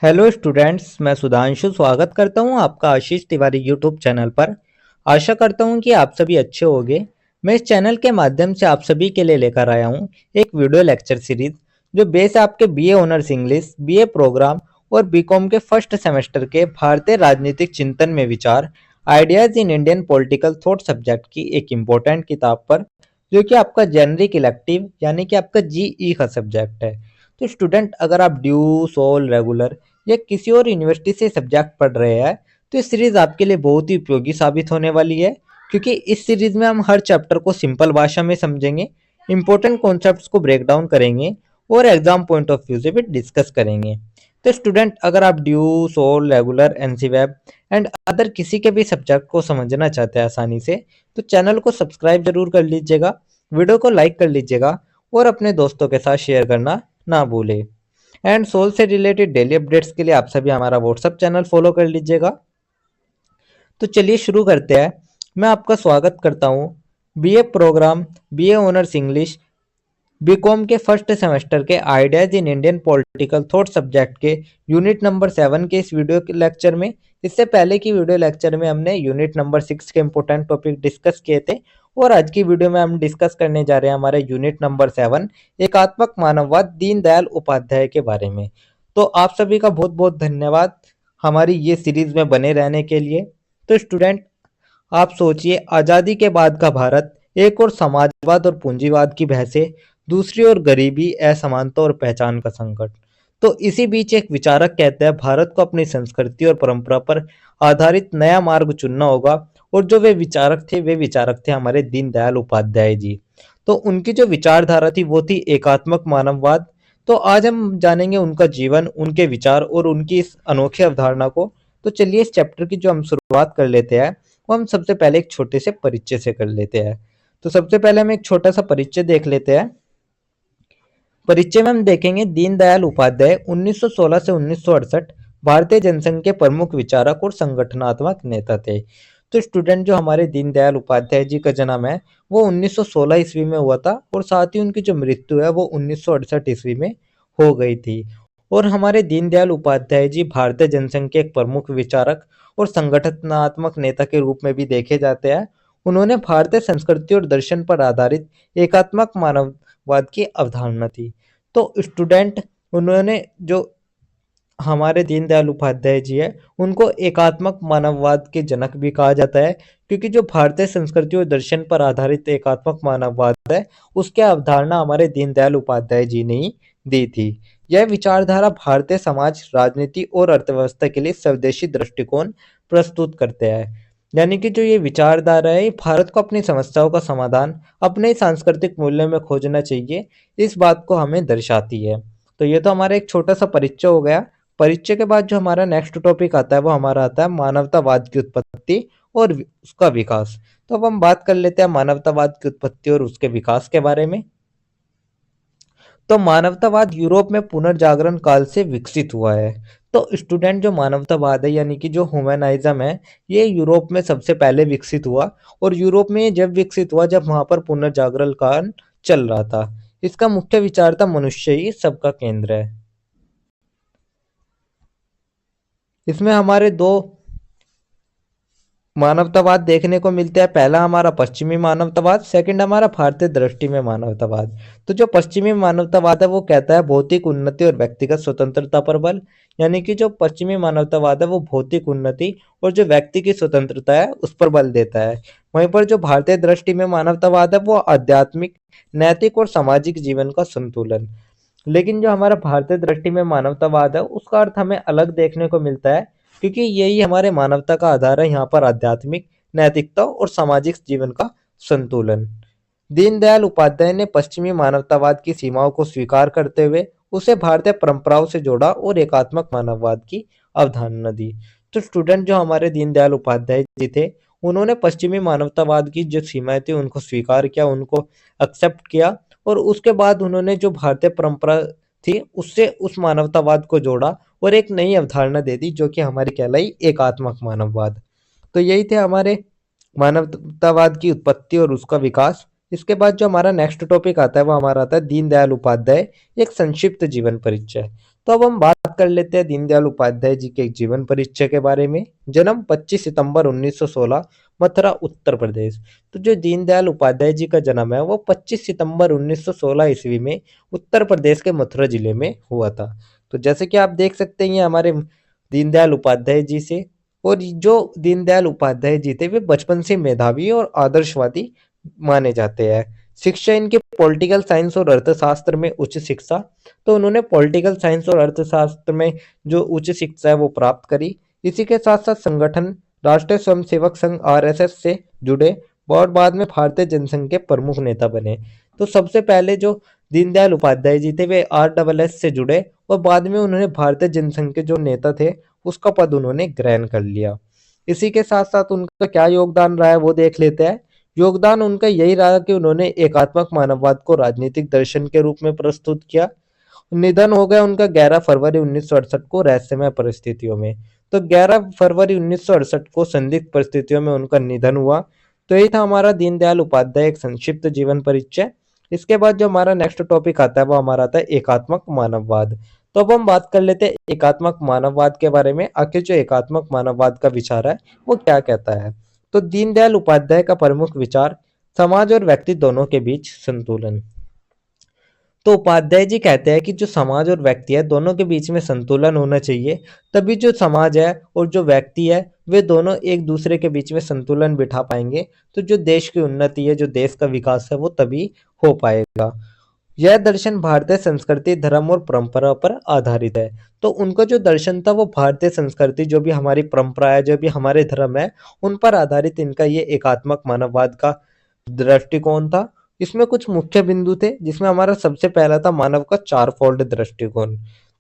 Hello students, मैं सुधांशु स्वागत करता हूं आपका आशीष तिवारी यूट्यूब चैनल पर। आशा करता हूं कि आप सभी अच्छे होंगे। मैं इस चैनल के माध्यम से आप सभी के लिए लेकर आया हूं एक वीडियो लेक्चर सीरीज जो बेस आपके BA honours English, BA programme और बीकॉम के फर्स्ट सेमेस्टर के भारतीय राजनीतिक चिंतन में विचार ideas in Indian political thought subject की एक इम्पोर्टेंट किताब पर, जो कि आपका जेनरिक इलेक्टिव यानी कि आपका जीई का सब्जेक्ट है। तो स्टूडेंट, अगर आप ड्यू, सोल, रेगुलर या किसी और यूनिवर्सिटी से सब्जेक्ट पढ़ रहे हैं तो इस सीरीज आपके लिए बहुत ही उपयोगी साबित होने वाली है, क्योंकि इस सीरीज में हम हर चैप्टर को सिंपल भाषा में समझेंगे, इंपॉर्टेंट कॉन्सेप्ट्स को ब्रेक डाउन करेंगे और एग्जाम पॉइंट ऑफ व्यू से भी डिस्कस करेंगे। तो स्टूडेंट, अगर आप DU, SOL, regular, NCWEB and other किसी के भी सब्जेक्ट को समझना चाहते हैं आसानी से, तो चैनल को सब्सक्राइब जरूर कर लीजिएगा, वीडियो को लाइक कर लीजिएगा और अपने दोस्तों के साथ शेयर करना ना भूलें। एंड सोल से रिलेटेड डेली अपडेट्स के लिए आप सभी हमारा व्हाट्सएप चैनल फॉलो कर लीजिएगा। तो चलिए शुरू करते हैं। मैं आपका स्वागत करता हूँ BA programme, BA honours English, B Com के फर्स्ट सेमेस्टर के ideas in Indian political thought subject के यूनिट नंबर 7 के इस वीडियो के लेक्चर में। इससे पहले की वीडियो लेक्चर में हमने यूनिट नंबर 6 के इंपॉर्टेंट टॉपिक डिस्कस किए थे और आज की वीडियो में हम डिस्कस करने जा रहे हैं हमारे यूनिट नंबर 7 एकात्मक मानववाद दीनदयाल उपाध्याय के बारे में। तो आप सभी का बहुत बहुत धन्यवाद हमारी ये सीरीज में बने रहने के लिए। तो स्टूडेंट, आप सोचिए, आज़ादी के बाद का भारत, एक और समाजवाद और पूंजीवाद की बहसें, दूसरी ओर गरीबी, असमानता और पहचान का संकट। तो इसी बीच एक विचारक कहते हैं भारत को अपनी संस्कृति और परंपरा पर आधारित नया मार्ग चुनना होगा, और जो वे विचारक थे हमारे दीनदयाल उपाध्याय जी। तो उनकी जो विचारधारा थी वो थी एकात्मक मानववाद। तो आज हम जानेंगे उनका जीवन, उनके विचार और उनकी इस अनोखी अवधारणा को। तो चलिए इस चैप्टर की जो हम शुरुआत कर लेते हैं, वो हम सबसे पहले एक छोटे से परिचय से कर लेते हैं। तो सबसे पहले हम एक छोटा सा परिचय देख लेते हैं। परिचय में हम देखेंगे दीनदयाल उपाध्याय 1916 से 1968 भारतीय जनसंघ के प्रमुख विचारक और संगठनात्मक नेता थे। तो स्टूडेंट, जो हमारे दीनदयाल उपाध्याय जी का जन्म है वो 1916 ईस्वी में हुआ था और साथ ही उनकी जो मृत्यु है वो 1968 ईस्वी में हो गई थी। और हमारे दीनदयाल उपाध्याय जी भारतीय जनसंघ के एक प्रमुख विचारक और संगठनात्मक नेता के रूप में भी देखे जाते हैं। उन्होंने भारतीय संस्कृति और दर्शन पर आधारित एकात्मक मानववाद की अवधारणा थी। तो स्टूडेंट, उन्होंने जो हमारे दीनदयाल उपाध्याय जी है उनको एकात्मक मानववाद के जनक भी कहा जाता है, क्योंकि जो भारतीय संस्कृति और दर्शन पर आधारित एकात्मक मानववाद है उसकी अवधारणा हमारे दीनदयाल उपाध्याय जी ने ही दी थी। यह विचारधारा भारतीय समाज, राजनीति और अर्थव्यवस्था के लिए स्वदेशी दृष्टिकोण प्रस्तुत करते हैं। यानी कि जो ये विचारधारा है, ये भारत को अपनी समस्याओं का समाधान अपने सांस्कृतिक मूल्यों में खोजना चाहिए, इस बात को हमें दर्शाती है। तो ये तो हमारा एक छोटा सा परिचय हो गया। परिचय के बाद जो हमारा नेक्स्ट टॉपिक आता है वो हमारा आता है मानवतावाद की उत्पत्ति और उसका विकास। तो अब हम बात कर लेते हैं मानवतावाद की उत्पत्ति और उसके विकास के बारे में। तो मानवतावाद यूरोप में पुनर्जागरण काल से विकसित हुआ है। तो स्टूडेंट, जो मानवतावाद है यानी कि जो ह्यूमनाइज्म है, ये यूरोप में सबसे पहले विकसित हुआ। और यूरोप में ये जब विकसित हुआ जब वहां पर पुनर्जागरण काल चल रहा था। इसका मुख्य विचार था मनुष्य ही सबका केंद्र है। इसमें हमारे दो मानवतावाद देखने को मिलते हैं। पहला हमारा पश्चिमी मानवतावाद, सेकंड हमारा भारतीय दृष्टि में मानवतावाद। तो जो पश्चिमी मानवतावाद है वो कहता है भौतिक उन्नति और व्यक्तिगत स्वतंत्रता पर बल। यानी कि जो पश्चिमी मानवतावाद है वो भौतिक उन्नति और जो व्यक्ति की स्वतंत्रता है उस पर बल देता है। वहीं पर जो भारतीय दृष्टि में मानवतावाद है वो आध्यात्मिक, नैतिक और सामाजिक जीवन का संतुलन। लेकिन जो हमारा भारतीय दृष्टि में मानवतावाद है उसका अर्थ हमें अलग देखने को मिलता है, क्योंकि यही हमारे मानवता का आधार है। यहाँ पर आध्यात्मिक, नैतिकता और सामाजिक जीवन का संतुलन। दीनदयाल उपाध्याय ने पश्चिमी मानवतावाद की सीमाओं को स्वीकार करते हुए उसे भारतीय परंपराओं से जोड़ा और एकात्मक मानववाद की अवधारणा दी। तो स्टूडेंट, जो हमारे दीनदयाल उपाध्याय जी थे उन्होंने पश्चिमी मानवतावाद की जो सीमाएं थी उनको स्वीकार किया, उनको एक्सेप्ट किया, और उसके बाद उन्होंने जो भारतीय परंपरा थी उससे उस मानवतावाद को जोड़ा और एक नई अवधारणा दे दी जो कि हमारी कहलाई एकात्मक मानववाद। तो यही थे हमारे मानवतावाद की उत्पत्ति और उसका विकास। इसके बाद जो हमारा नेक्स्ट टॉपिक आता है वो हमारा आता है दीनदयाल उपाध्याय एक संक्षिप्त जीवन परिचय। तो अब हम बात कर लेते हैं दीनदयाल उपाध्याय जी के एक जीवन परिचय के बारे में। जन्म 25 सितंबर 1916, मथुरा उत्तर प्रदेश। तो जो दीनदयाल उपाध्याय जी का जन्म है वो 25 सितंबर 1916 ईस्वी में उत्तर प्रदेश के मथुरा जिले में हुआ था। तो जैसे कि आप देख सकते हैं ये हमारे दीनदयाल उपाध्याय जी से, और जो दीनदयाल उपाध्याय जी थे वे बचपन से मेधावी और आदर्शवादी माने जाते हैं। शिक्षा इनकी पॉलिटिकल साइंस और अर्थशास्त्र में उच्च शिक्षा, तो उन्होंने पॉलिटिकल साइंस और अर्थशास्त्र में जो उच्च शिक्षा है वो प्राप्त करी। इसी के साथ साथ संगठन राष्ट्रीय स्वयंसेवक संघ आरएसएस से जुड़े और बाद में भारतीय जनसंघ के प्रमुख नेता बने। तो सबसे पहले जो दीनदयाल उपाध्याय जी थे वे आरएसएस से जुड़े और बाद में उन्होंने भारतीय जनसंघ के जो नेता थे उसका पद उन्होंने ग्रहण कर लिया। इसी के साथ साथ उनका क्या योगदान रहा है वो देख लेते हैं। योगदान उनका यही रहा कि उन्होंने एकात्मक मानववाद को राजनीतिक दर्शन के रूप में प्रस्तुत किया। निधन हो गया उनका 11 फरवरी 1968 को रहस्यमय परिस्थितियों में। तो 11 फरवरी 1968 को संदिग्ध परिस्थितियों में उनका निधन हुआ। तो यही था हमारा दीनदयाल उपाध्याय एक संक्षिप्त जीवन परिचय। इसके बाद जो हमारा नेक्स्ट टॉपिक आता है वो हमारा आता है एकात्मक मानववाद। तो अब हम बात कर लेते हैं एकात्मक मानववाद के बारे में। आखिर जो एकात्मक मानववाद का विचार है वो क्या कहता है। तो दीनदयाल उपाध्याय का प्रमुख विचार समाज और व्यक्ति दोनों के बीच संतुलन। तो उपाध्याय जी कहते हैं कि जो समाज और व्यक्ति है दोनों के बीच में संतुलन होना चाहिए, तभी जो समाज है और जो व्यक्ति है वे दोनों एक दूसरे के बीच में संतुलन बिठा पाएंगे। तो जो देश की उन्नति है, जो देश का विकास है वो तभी हो पाएगा। यह दर्शन भारतीय संस्कृति, धर्म और परंपरा पर आधारित है। तो उनका जो दर्शन था वो भारतीय संस्कृति, जो भी हमारी परंपरा है, जो भी हमारे धर्म है, उन पर आधारित इनका ये एकात्मक मानववाद का दृष्टिकोण था। इसमें कुछ मुख्य बिंदु थे जिसमें हमारा सबसे पहला था मानव का चार फोल्ड दृष्टिकोण।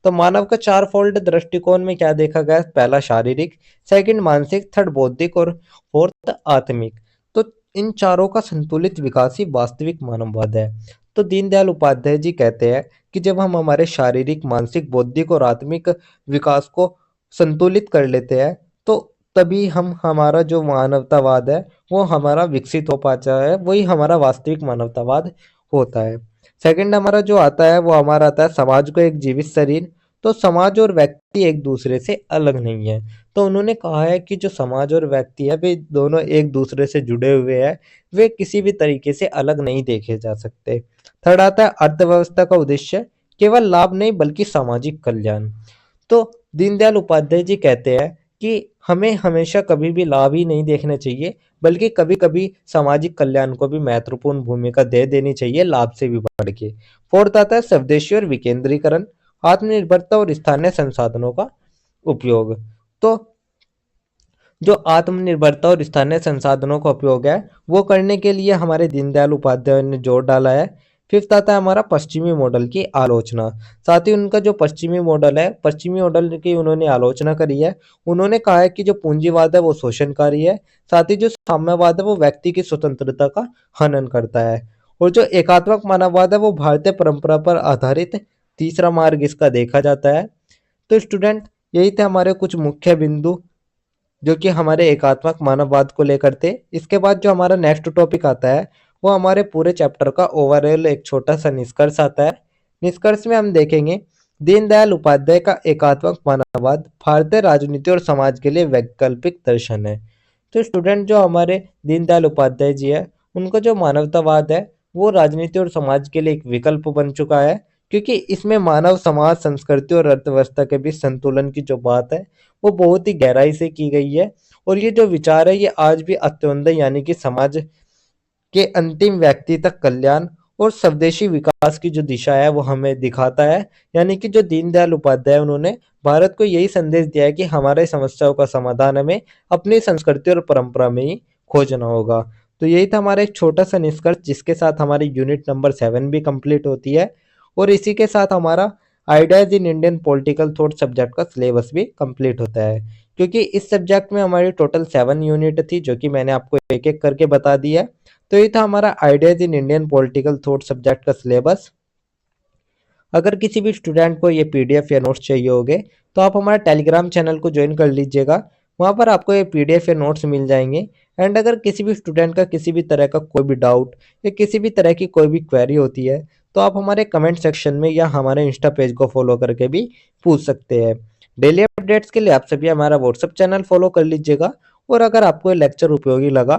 तो मानव का चार फोल्ड दृष्टिकोण में क्या देखा गया, पहला शारीरिक, सेकंड मानसिक, थर्ड बौद्धिक और फोर्थ आत्मिक। तो इन चारों का संतुलित विकास ही वास्तविक मानववाद है। तो दीनदयाल उपाध्याय जी कहते हैं कि जब हम हमारे शारीरिक, मानसिक, बौद्धिक और आत्मिक विकास को संतुलित कर लेते हैं तो तभी हम हमारा जो मानवतावाद है वो हमारा विकसित हो पाता है, वही हमारा वास्तविक मानवतावाद होता है। सेकंड हमारा जो आता है वो हमारा आता है समाज को एक जीवित शरीर। तो समाज और व्यक्ति एक दूसरे से अलग नहीं है। तो उन्होंने कहा है कि जो समाज और व्यक्ति है वे दोनों एक दूसरे से जुड़े हुए हैं, वे किसी भी तरीके से अलग नहीं देखे जा सकते। थर्ड आता है अर्थव्यवस्था का उद्देश्य केवल लाभ नहीं बल्कि सामाजिक कल्याण। तो दीनदयाल उपाध्याय जी कहते हैं कि हमें हमेशा कभी भी लाभ ही नहीं देखना चाहिए, बल्कि कभी कभी सामाजिक कल्याण को भी महत्वपूर्ण भूमिका दे देनी चाहिए, लाभ से भी बढ़ के। फोर्थ आता है स्वदेशी और विकेंद्रीकरण, आत्मनिर्भरता और स्थानीय संसाधनों का उपयोग। तो जो आत्मनिर्भरता और स्थानीय संसाधनों का उपयोग है वो करने के लिए हमारे दीनदयाल उपाध्याय ने जोर डाला है। फिफ्थ आता है हमारा पश्चिमी मॉडल की आलोचना। साथ ही उनका जो पश्चिमी मॉडल है, पश्चिमी मॉडल की उन्होंने आलोचना करी है। उन्होंने कहा है कि जो पूंजीवाद है वो शोषणकारी है, साथ ही जो साम्यवाद है वो व्यक्ति की स्वतंत्रता का हनन करता है, और जो एकात्मक मानववाद है वो भारतीय परंपरा पर आधारित तीसरा मार्ग इसका देखा जाता है। तो स्टूडेंट, यही थे हमारे कुछ मुख्य बिंदु जो कि हमारे एकात्मक मानववाद को लेकर थे। इसके बाद जो हमारा नेक्स्ट टॉपिक आता है वो हमारे पूरे चैप्टर का ओवरऑल एक छोटा सा निष्कर्ष आता है। निष्कर्ष में हम देखेंगे दीनदयाल उपाध्याय का एकात्मक मानववाद भारतीय राजनीति और समाज के लिए वैकल्पिक दर्शन है। तो स्टूडेंट, जो हमारे दीनदयाल उपाध्याय जी है उनका जो मानवतावाद है वो राजनीति और समाज के लिए एक विकल्प बन चुका है, क्योंकि इसमें मानव, समाज, संस्कृति और अर्थव्यवस्था के बीच संतुलन की जो बात है वो बहुत ही गहराई से की गई है। और ये जो विचार है ये आज भी अंत्योदय यानी कि समाज के अंतिम व्यक्ति तक कल्याण और स्वदेशी विकास की जो दिशा है वो हमें दिखाता है। यानी कि जो दीनदयाल उपाध्याय उन्होंने भारत को यही संदेश दिया है कि हमारे समस्याओं का समाधान हमें अपनी संस्कृति और परंपरा में ही खोजना होगा। तो यही था हमारा एक छोटा सा निष्कर्ष, जिसके साथ हमारी यूनिट नंबर 7 भी कंप्लीट होती है, और इसी के साथ हमारा ideas in Indian political thought subject का सिलेबस भी कंप्लीट होता है। क्योंकि इस सब्जेक्ट में हमारी टोटल 7 यूनिट थी जो कि मैंने आपको एक एक करके बता दी है। तो ये था हमारा ideas in Indian political thought subject का सिलेबस। अगर किसी भी स्टूडेंट को ये पीडीएफ या नोट्स चाहिए होंगे तो आप हमारा टेलीग्राम चैनल को ज्वाइन कर लीजिएगा, वहाँ पर आपको ये पीडीएफ या नोट्स मिल जाएंगे। एंड अगर किसी भी स्टूडेंट का किसी भी तरह का कोई भी डाउट या किसी भी तरह की कोई भी क्वेरी होती है तो आप हमारे कमेंट सेक्शन में या हमारे इंस्टा पेज को फॉलो करके भी पूछ सकते हैं। डेली अपडेट्स के लिए आप सभी हमारा व्हाट्सएप चैनल फॉलो कर लीजिएगा। और अगर आपको ये लेक्चर उपयोगी लगा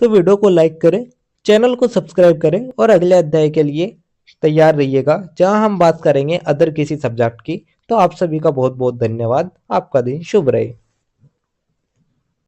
तो वीडियो को लाइक करें, चैनल को सब्सक्राइब करें और अगले अध्याय के लिए तैयार रहिएगा जहां हम बात करेंगे अदर किसी सब्जेक्ट की। तो आप सभी का बहुत बहुत धन्यवाद। आपका दिन शुभ रहे।